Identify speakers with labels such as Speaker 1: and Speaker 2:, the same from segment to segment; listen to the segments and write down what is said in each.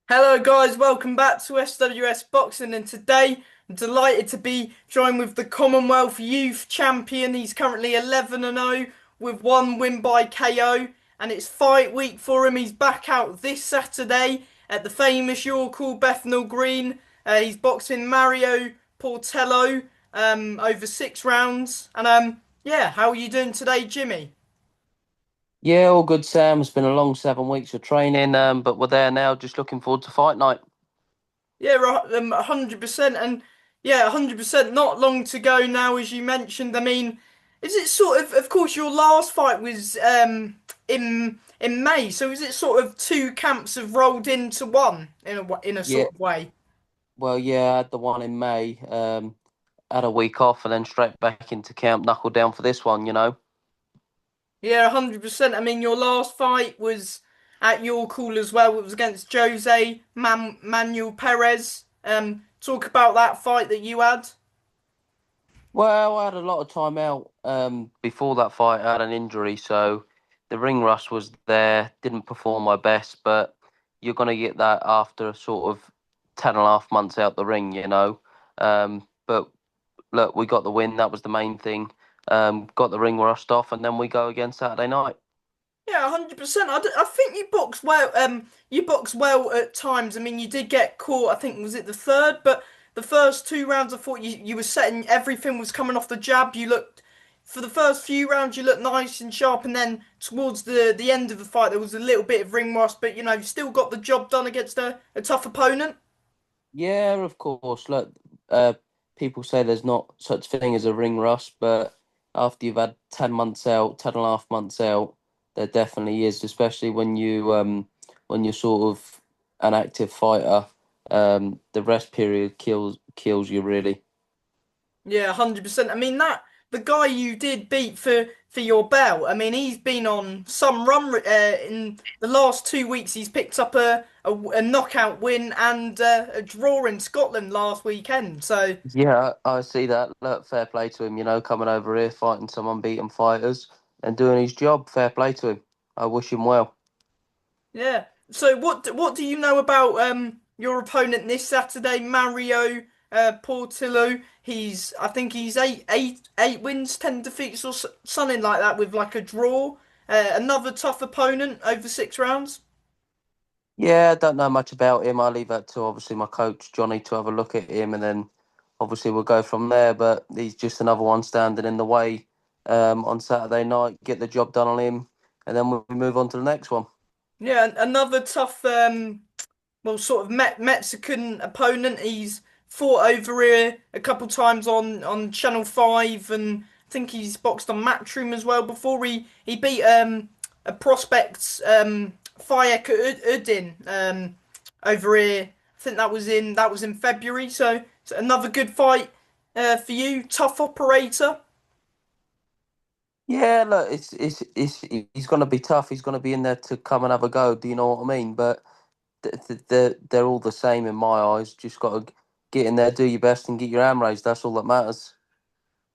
Speaker 1: Hello guys, welcome back to SWS Boxing, and today I'm delighted to be joined with the Commonwealth Youth Champion. He's currently 11-0 with one win by KO, and it's fight week for him. He's back out this Saturday at the famous York Hall Bethnal Green. He's boxing Mario Polltio over 6 rounds. And how are you doing today, Jimmy?
Speaker 2: Yeah, all good, Sam. It's been a long 7 weeks of training, but we're there now. Just looking forward to fight night.
Speaker 1: Yeah, right, 100%, and yeah, 100%. Not long to go now, as you mentioned. I mean, is it sort of course, your last fight was in May, so is it sort of two camps have rolled into one in a
Speaker 2: Yeah,
Speaker 1: sort of way?
Speaker 2: well, yeah, I had the one in May. Had a week off and then straight back into camp, knuckle down for this one.
Speaker 1: Yeah, 100%. I mean, your last fight was at your call as well. It was against Manuel Perez. Talk about that fight that you had.
Speaker 2: Well, I had a lot of time out. Before that fight, I had an injury, so the ring rust was there. Didn't perform my best, but you're gonna get that after sort of 10.5 months out the ring. But look, we got the win. That was the main thing. Got the ring rust off, and then we go again Saturday night.
Speaker 1: Yeah, 100%. I think you boxed well. You boxed well at times. I mean, you did get caught. I think was it the third, but the first 2 rounds, I thought you were setting everything was coming off the jab. You looked for the first few rounds, you looked nice and sharp, and then towards the end of the fight, there was a little bit of ring rust, but you still got the job done against a tough opponent.
Speaker 2: Yeah, of course. Look, uh, people say there's not such thing as a ring rust, but after you've had 10 months out, 10.5 months out, there definitely is, especially when you're sort of an active fighter. The rest period kills you really.
Speaker 1: Yeah, 100%. I mean that the guy you did beat for your belt. I mean, he's been on some run in the last 2 weeks. He's picked up a knockout win and a draw in Scotland last weekend. So
Speaker 2: Yeah, I see that. Look, fair play to him, coming over here, fighting some unbeaten fighters and doing his job. Fair play to him. I wish him well.
Speaker 1: yeah. So what do you know about your opponent this Saturday, Mario Portillo? I think he's eight wins, 10 defeats, or something like that, with like a draw. Another tough opponent over 6 rounds.
Speaker 2: Yeah, I don't know much about him. I leave that to obviously my coach Johnny to have a look at him, and then obviously we'll go from there. But he's just another one standing in the way on Saturday night. Get the job done on him, and then we move on to the next one.
Speaker 1: Yeah, another tough, well, sort of Mexican opponent. He's fought over here a couple times on Channel 5, and I think he's boxed on Matchroom as well before. He beat a prospect, Fayek Udin, over here. I think that was in February. So another good fight for you. Tough operator.
Speaker 2: Yeah, look, it's he's gonna be tough. He's gonna be in there to come and have a go. Do you know what I mean? But they're all the same in my eyes. Just got to get in there, do your best, and get your arm raised. That's all that matters.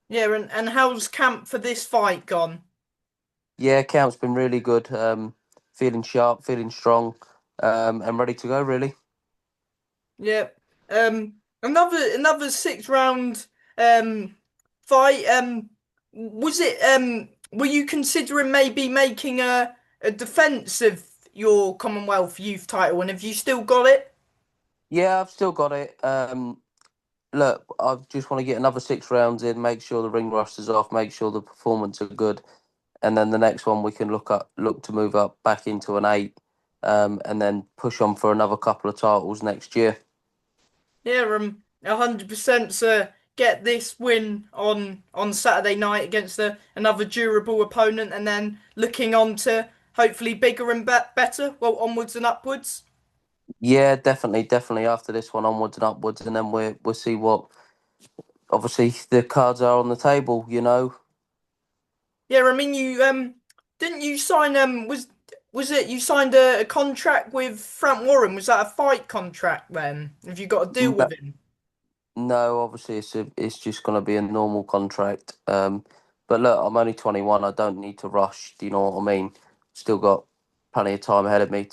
Speaker 1: Yeah, and how's camp for this fight gone?
Speaker 2: Yeah, camp's been really good. Feeling sharp, feeling strong, and ready to go. Really.
Speaker 1: Yeah. Another 6 round fight. Was it were you considering maybe making a defense of your Commonwealth Youth title, and have you still got it?
Speaker 2: Yeah, I've still got it. Look, I just want to get another 6 rounds in, make sure the ring rust is off, make sure the performance are good, and then the next one we can look to move up back into an eight, and then push on for another couple of titles next year.
Speaker 1: Yeah, 100%. So get this win on Saturday night against another durable opponent, and then looking on to hopefully bigger and better. Well, onwards and upwards.
Speaker 2: Yeah, definitely, definitely. After this one, onwards and upwards, and then we'll see what obviously the cards are on the table.
Speaker 1: Yeah, I mean you didn't you sign was it you signed a contract with Frank Warren? Was that a fight contract then? Have you got a deal
Speaker 2: No,
Speaker 1: with him?
Speaker 2: no, obviously it's just going to be a normal contract. But look, I'm only 21. I don't need to rush. Do you know what I mean? Still got plenty of time ahead of me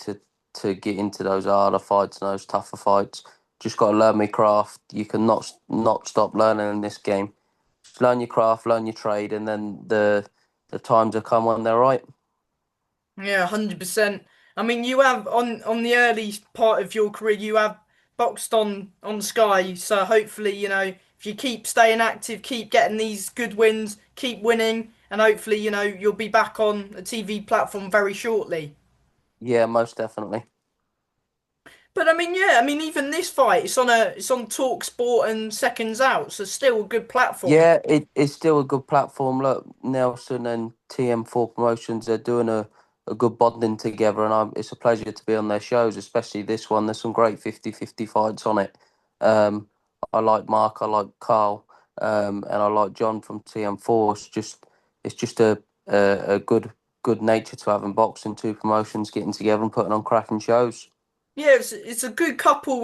Speaker 2: to get into those harder fights and those tougher fights. Just got to learn my craft. You can not stop learning in this game. Just learn your craft, learn your trade, and then the times will come when they're right.
Speaker 1: Yeah, 100%. I mean, you have on the early part of your career, you have boxed on Sky. So hopefully, if you keep staying active, keep getting these good wins, keep winning, and hopefully, you'll be back on a TV platform very shortly.
Speaker 2: Yeah, most definitely.
Speaker 1: But I mean, yeah, I mean, even this fight, it's on Talk Sport and Seconds Out, so still a good platform.
Speaker 2: Yeah, it's still a good platform. Look, Nelson and TM4 Promotions are doing a good bonding together, and it's a pleasure to be on their shows, especially this one. There's some great 50-50 fights on it. Um, I like Mark, I like Carl, and I like John from TM4. It's just a good nature to have in boxing, two promotions getting together and putting on cracking shows.
Speaker 1: Yeah, it's a good couple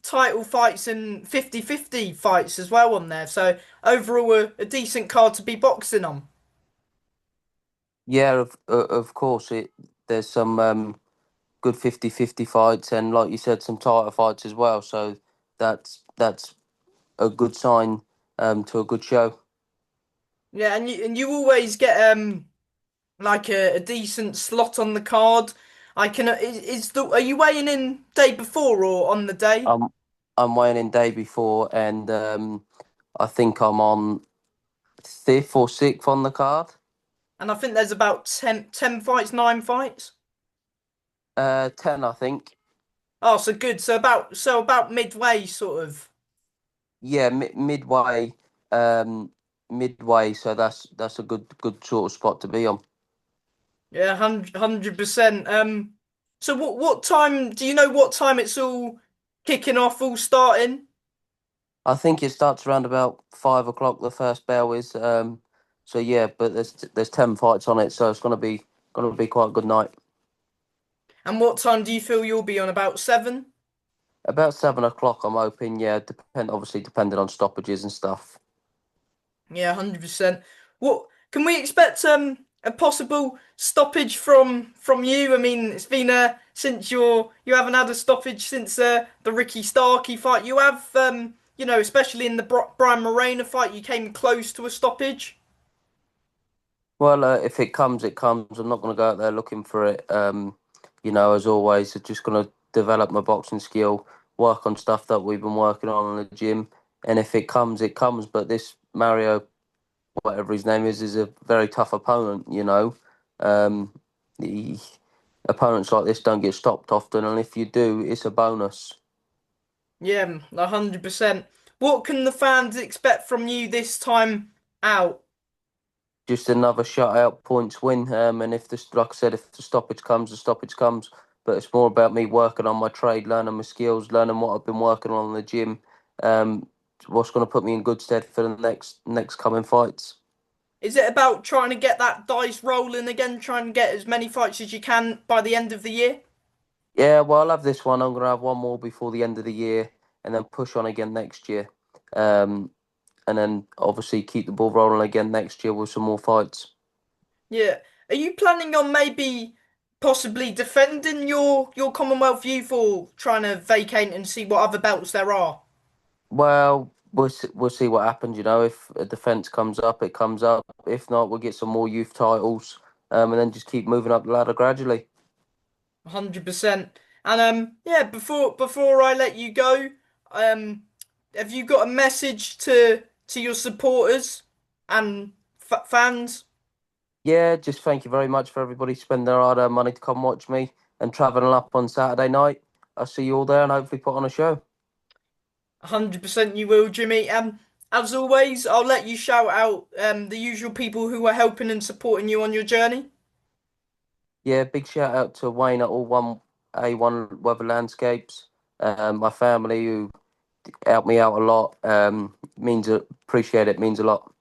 Speaker 1: title fights and 50-50 fights as well on there. So overall a decent card to be boxing on.
Speaker 2: Yeah, of course there's some good 50-50 fights and like you said some tighter fights as well, so that's a good sign to a good show.
Speaker 1: Yeah, and you always get like a decent slot on the card. I can is the are you weighing in day before or on the day?
Speaker 2: i'm I'm weighing in day before, and I think I'm on fifth or sixth on the card.
Speaker 1: And I think there's about ten fights, 9 fights.
Speaker 2: 10 I think.
Speaker 1: Oh, so good. So about midway sort of.
Speaker 2: Yeah, midway. um Midway, so that's a good sort of spot to be on.
Speaker 1: Yeah, 100%. So what time do you know what time it's all kicking off, all starting?
Speaker 2: I think it starts around about 5 o'clock. The first bell is so yeah, but there's 10 fights on it, so it's gonna be quite a good night.
Speaker 1: And what time do you feel you'll be on? About 7?
Speaker 2: About 7 o'clock, I'm hoping. Yeah, obviously depending on stoppages and stuff.
Speaker 1: Yeah, 100%. What can we expect a possible stoppage from you? I mean, it's been since you haven't had a stoppage since the Ricky Starkey fight. You have especially in the Brian Moreno fight, you came close to a stoppage.
Speaker 2: Well, if it comes, it comes. I'm not gonna go out there looking for it. As always, I'm just gonna develop my boxing skill, work on stuff that we've been working on in the gym, and if it comes, it comes. But this Mario, whatever his name is a very tough opponent. Um, the opponents like this don't get stopped often, and if you do, it's a bonus.
Speaker 1: Yeah, 100%. What can the fans expect from you this time out?
Speaker 2: Just another shutout points win. And if this, like I said, if the stoppage comes, the stoppage comes. But it's more about me working on my trade, learning my skills, learning what I've been working on in the gym. Um, what's going to put me in good stead for the next coming fights.
Speaker 1: Is it about trying to get that dice rolling again, trying to get as many fights as you can by the end of the year?
Speaker 2: Yeah, well, I'll have this one. I'm going to have one more before the end of the year, and then push on again next year. Um, and then obviously keep the ball rolling again next year with some more fights.
Speaker 1: Yeah. Are you planning on maybe possibly defending your Commonwealth youth or trying to vacate and see what other belts there are?
Speaker 2: Well, we'll see what happens. If a defence comes up, it comes up. If not, we'll get some more youth titles, and then just keep moving up the ladder gradually.
Speaker 1: 100%. And yeah, before I let you go, um have you got a message to your supporters and fans?
Speaker 2: Yeah, just thank you very much for everybody spending their hard-earned money to come watch me and travelling up on Saturday night. I'll see you all there and hopefully put on a show.
Speaker 1: 100% you will, Jimmy. As always, I'll let you shout out the usual people who are helping and supporting you on your journey.
Speaker 2: Yeah, big shout out to Wayne at All One A1 Weather Landscapes, my family who helped me out a lot. Appreciate it, means a lot.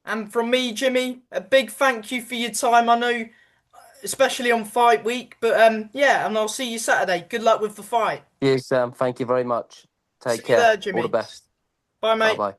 Speaker 1: And from me, Jimmy, a big thank you for your time. I know, especially on fight week, but yeah, and I'll see you Saturday. Good luck with the fight.
Speaker 2: Cheers, Sam. Thank you very much. Take
Speaker 1: See you
Speaker 2: care.
Speaker 1: there,
Speaker 2: All the
Speaker 1: Jimmy.
Speaker 2: best.
Speaker 1: Bye,
Speaker 2: Bye
Speaker 1: mate.
Speaker 2: bye.